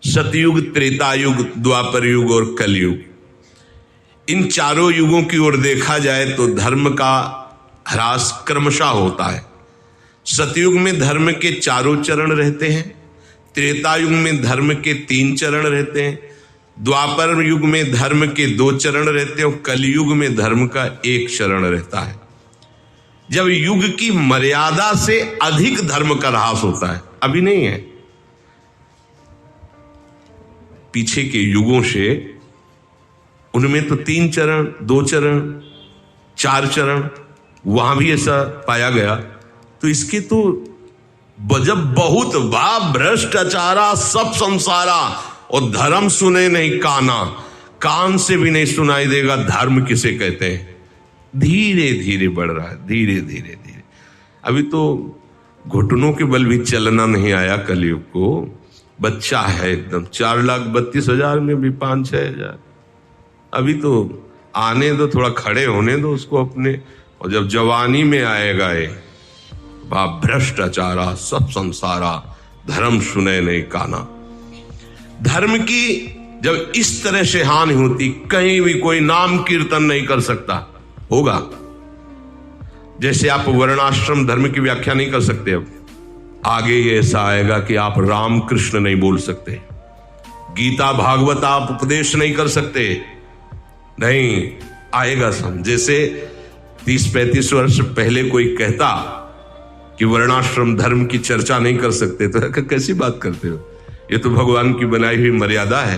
सतयुग, त्रेता युग, द्वापर युग और कलयुग। इन चारों युगों की ओर देखा जाए तो धर्म का ह्रास क्रमशः होता है। सतयुग में धर्म के चारों चरण रहते हैं, त्रेता युग में धर्म के 3 चरण रहते हैं, द्वापर युग में धर्म के 2 चरण रहते हैं और कलयुग में धर्म का 1 चरण रहता है। जब युग की मर्यादा से अधिक धर्म का ह्रास होता है, अभी नहीं है, पीछे के युगों से उनमें तो 3 चरण, 2 चरण, 4 चरण, वहां भी ऐसा पाया गया। तो इसके तो जब बहुत बा भ्रष्टाचारा सब संसारा और धर्म सुने नहीं काना, कान से भी नहीं सुनाई देगा धर्म किसे कहते हैं। धीरे धीरे बढ़ रहा है, धीरे धीरे धीरे। अभी तो घुटनों के बल भी चलना नहीं आया कलयुग को। बच्चा है एकदम, 4,32,000 में भी 5-6 हजार। अभी तो आने दो, थोड़ा खड़े होने दो उसको अपने, और जब जवानी में आएगा ये भ्रष्टाचारा सब संसारा, धर्म सुने नहीं काना। धर्म की जब इस तरह से हानि होती, कहीं भी कोई नाम कीर्तन नहीं कर सकता होगा। जैसे आप वर्णाश्रम धर्म की व्याख्या नहीं कर सकते, अब आगे ये ऐसा आएगा कि आप राम कृष्ण नहीं बोल सकते, गीता भागवत आप उपदेश नहीं कर सकते, नहीं आएगा समझ। जैसे 30-35 वर्ष पहले कोई कहता कि वर्णाश्रम धर्म की चर्चा नहीं कर सकते, तो कैसी बात करते हो, ये तो भगवान की बनाई हुई मर्यादा है।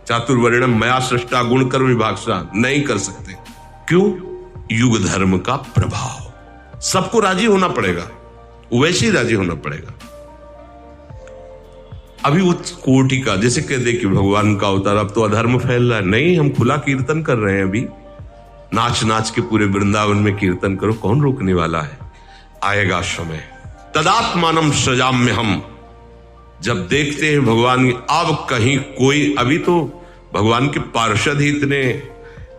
चातुर्वर्णम मया सृष्टा गुण कर्म विभागसा, नहीं कर सकते। क्यों? युग धर्म का प्रभाव, सबको राजी होना पड़ेगा, वैसे ही राजी होना पड़ेगा। अभी उच्च कोटि का, जैसे कह दे कि भगवान का अवतार, अब तो अधर्म फैल रहा है, नहीं हम खुला कीर्तन कर रहे हैं, अभी नाच नाच के पूरे वृंदावन में कीर्तन करो, कौन रोकने वाला है। आएगा समय, तदात्मानम सृजाम्य हम, जब देखते हैं भगवान अब कहीं कोई, अभी तो भगवान के पार्षद ही इतने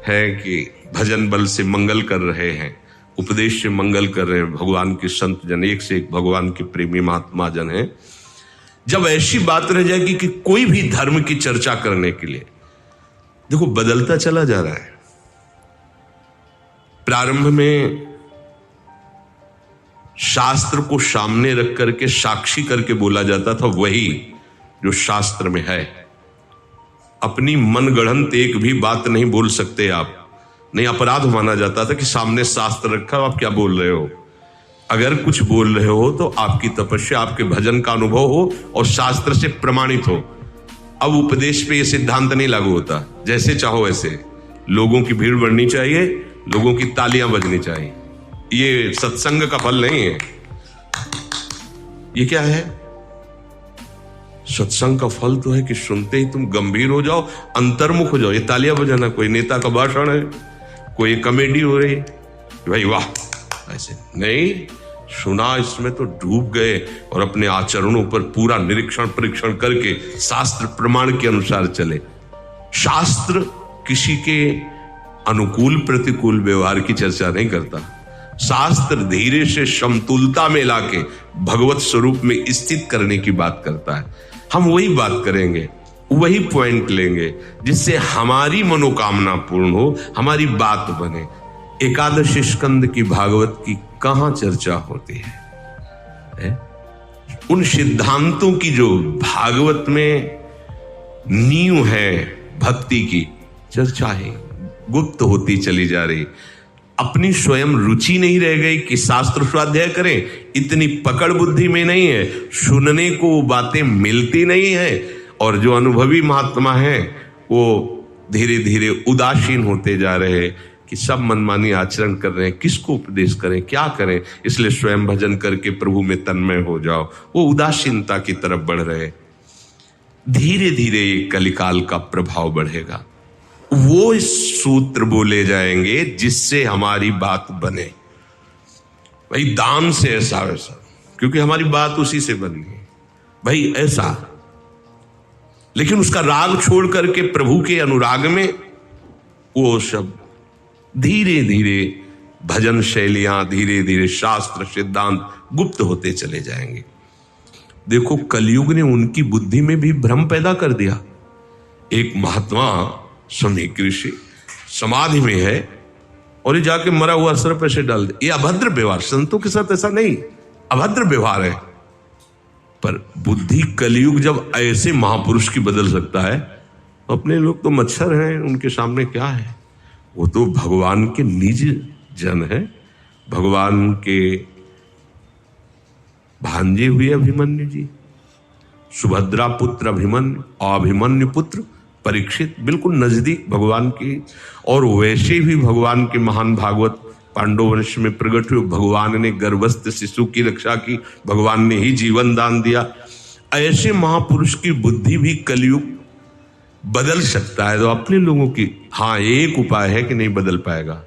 हैं कि भजन बल से मंगल कर रहे हैं, उपदेश से मंगल कर रहे हैं, भगवान के संत जन, एक से एक भगवान के प्रेमी महात्मा जन हैं। जब ऐसी बात रह जाएगी कि कोई भी धर्म की चर्चा करने के लिए, देखो बदलता चला जा रहा है। प्रारंभ में शास्त्र को सामने रख करके साक्षी करके बोला जाता था वही जो शास्त्र में है। अपनी मनगढ़ंत एक भी बात नहीं बोल सकते आप, नहीं, अपराध माना जाता था कि सामने शास्त्र रखा, आप क्या बोल रहे हो। अगर कुछ बोल रहे हो तो आपकी तपस्या, आपके भजन का अनुभव हो और शास्त्र से प्रमाणित हो। अब उपदेश पे ये सिद्धांत नहीं लागू होता, जैसे चाहो वैसे। लोगों की भीड़ बढ़नी चाहिए, लोगों की तालियां बजनी चाहिए, ये सत्संग का फल नहीं है। ये क्या है? सत्संग का फल तो है कि सुनते ही तुम गंभीर हो जाओ, अंतर्मुख हो जाओ। ये तालियां बजाना कोई नेता का भाषण है, कोई कॉमेडी हो रही, भाई वाह, ऐसे नहीं। सुना इसमें तो डूब गए और अपने आचरणों पर पूरा निरीक्षण परीक्षण करके शास्त्र प्रमाण के अनुसार चले। शास्त्र किसी के अनुकूल प्रतिकूल व्यवहार की चर्चा नहीं करता। शास्त्र धीरे से समतुलता में लाके भगवत स्वरूप में स्थित करने की बात करता है। हम वही बात करेंगे, वही पॉइंट लेंगे जिससे हमारी मनोकामना पूर्ण हो, हमारी बात बने। एकादश स्कंद की भागवत की कहां चर्चा होती है? उन सिद्धांतों की जो भागवत में नींव है भक्ति की, चर्चा है गुप्त होती चली जा रही। अपनी स्वयं रुचि नहीं रह गई कि शास्त्र स्वाध्याय करें, इतनी पकड़ बुद्धि में नहीं है, सुनने को वो बातें मिलती नहीं है, और जो अनुभवी महात्मा हैं वो धीरे धीरे उदासीन होते जा रहे हैं कि सब मनमानी आचरण कर रहे हैं, किसको उपदेश करें, क्या करें, इसलिए स्वयं भजन करके प्रभु में तन्मय हो जाओ। वो उदासीनता की तरफ बढ़ रहे। धीरे धीरे कलिकाल का प्रभाव बढ़ेगा, वो सूत्र बोले जाएंगे जिससे हमारी बात बने। भाई दान से ऐसा वैसा, क्योंकि हमारी बात उसी से बननी है भाई ऐसा। लेकिन उसका राग छोड़ करके प्रभु के अनुराग में वो सब धीरे धीरे भजन शैलियां, धीरे धीरे शास्त्र सिद्धांत गुप्त होते चले जाएंगे। देखो कलयुग ने उनकी बुद्धि में भी भ्रम पैदा कर दिया। एक महात्मा समीक ऋषि समाधि में है और ये जाके मरा हुआ सर्प ऐसे डाल दे। ये अभद्र व्यवहार, संतों के साथ ऐसा नहीं, अभद्र व्यवहार है। पर बुद्धि कलयुग जब ऐसे महापुरुष की बदल सकता है, तो अपने लोग तो मच्छर हैं, उनके सामने क्या है। वो तो भगवान के निज जन है, भगवान के भांजे हुए अभिमन्यु जी, सुभद्रा पुत्र अभिमन्यु, अभिमन्यु पुत्र परीक्षित, बिल्कुल नजदीक भगवान की। और वैसे भी भगवान के महान भागवत पांडव वंश में प्रकट हुए। भगवान ने गर्भस्थ शिशु की रक्षा की, भगवान ने ही जीवन दान दिया। ऐसे महापुरुष की बुद्धि भी कलयुग बदल सकता है। तो अपने लोगों की हाँ एक उपाय है कि नहीं बदल पाएगा,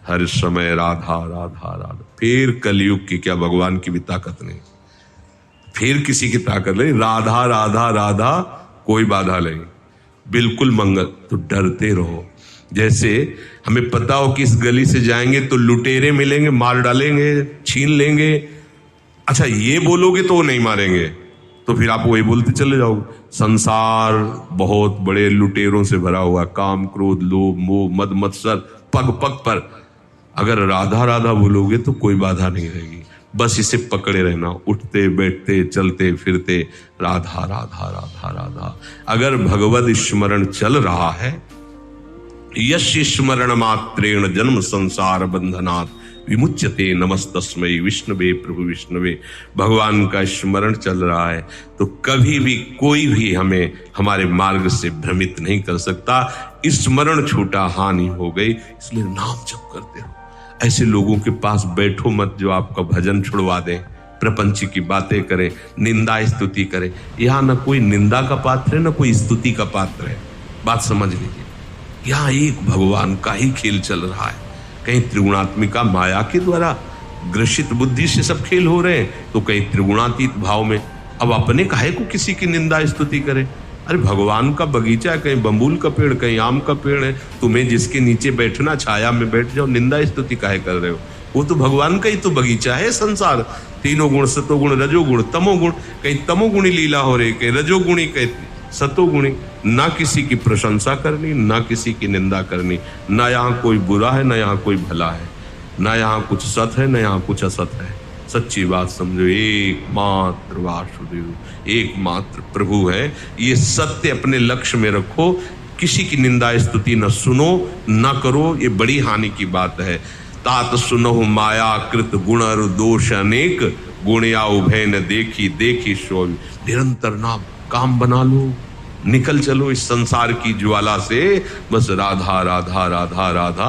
हर समय राधा राधा राधा। फिर कलयुग की क्या भगवान की भी ताकत नहीं, फिर किसी की ताकत नहीं, राधा राधा राधा, कोई बाधा नहीं, बिल्कुल मंगल। तो डरते रहो। जैसे हमें पता हो कि इस गली से जाएंगे तो लुटेरे मिलेंगे, मार डालेंगे, छीन लेंगे। अच्छा ये बोलोगे तो वो नहीं मारेंगे, तो फिर आप वही बोलते चले जाओगे। संसार बहुत बड़े लुटेरों से भरा हुआ, काम क्रोध लोभ मोह मद मत्सर पग पग पर। अगर राधा राधा बोलोगे तो कोई बाधा नहीं रहेगी, बस इसे पकड़े रहना, उठते बैठते चलते फिरते राधा राधा राधा राधा। अगर भगवद स्मरण चल रहा है, यश स्मरण मात्रेण जन्म संसार बंधनात् विमुच्यते नमस्तस्मै विष्णुवे प्रभु विष्णुवे। भगवान का स्मरण चल रहा है तो कभी भी कोई भी हमें हमारे मार्ग से भ्रमित नहीं कर सकता। स्मरण छूटा हानि हो गई, इसलिए नाम जप करते रहो। ऐसे लोगों के पास बैठो मत जो आपका भजन छुड़वा दें, प्रपंच की बातें करें, निंदा स्तुति करें। यहाँ न कोई निंदा का पात्र है न कोई स्तुति का पात्र है, बात समझ लीजिए। यहाँ एक भगवान का ही खेल चल रहा है। कहीं त्रिगुणात्मिका माया के द्वारा ग्रसित बुद्धि से सब खेल हो रहे हैं, तो कहीं त्रिगुणातीत भाव में। अब अपने काहे को किसी की निंदा स्तुति करे। अरे भगवान का बगीचा है, कहीं बम्बूल का पेड़ कहीं आम का पेड़ है, तुम्हें जिसके नीचे बैठना छाया में बैठ जाओ, निंदा स्तुति काहे कर रहे हो। वो तो भगवान का ही तो बगीचा है संसार। तीनों गुण सतोगुण रजोगुण तमोगुण, कहीं तमोगुणी लीला हो रही, कहीं रजोगुणी कहीं सतोगुणी। ना किसी की प्रशंसा करनी, ना किसी की निंदा करनी। ना यहाँ कोई बुरा है, ना यहाँ कोई भला है, ना यहाँ कुछ सत है, ना यहाँ कुछ असत है। सच्ची बात समझो, एकमात्र वासुदेव, एकमात्र प्रभु है। ये सत्य अपने लक्ष्य में रखो। किसी की निंदा स्तुति न सुनो न करो, ये बड़ी हानि की बात है। तात सुनहु माया कृत गुण दोष अनेक, गुणया उभय न देखी देखी सो। निरंतर नाम काम बना लो, निकल चलो इस संसार की ज्वाला से। बस राधा राधा राधा राधा।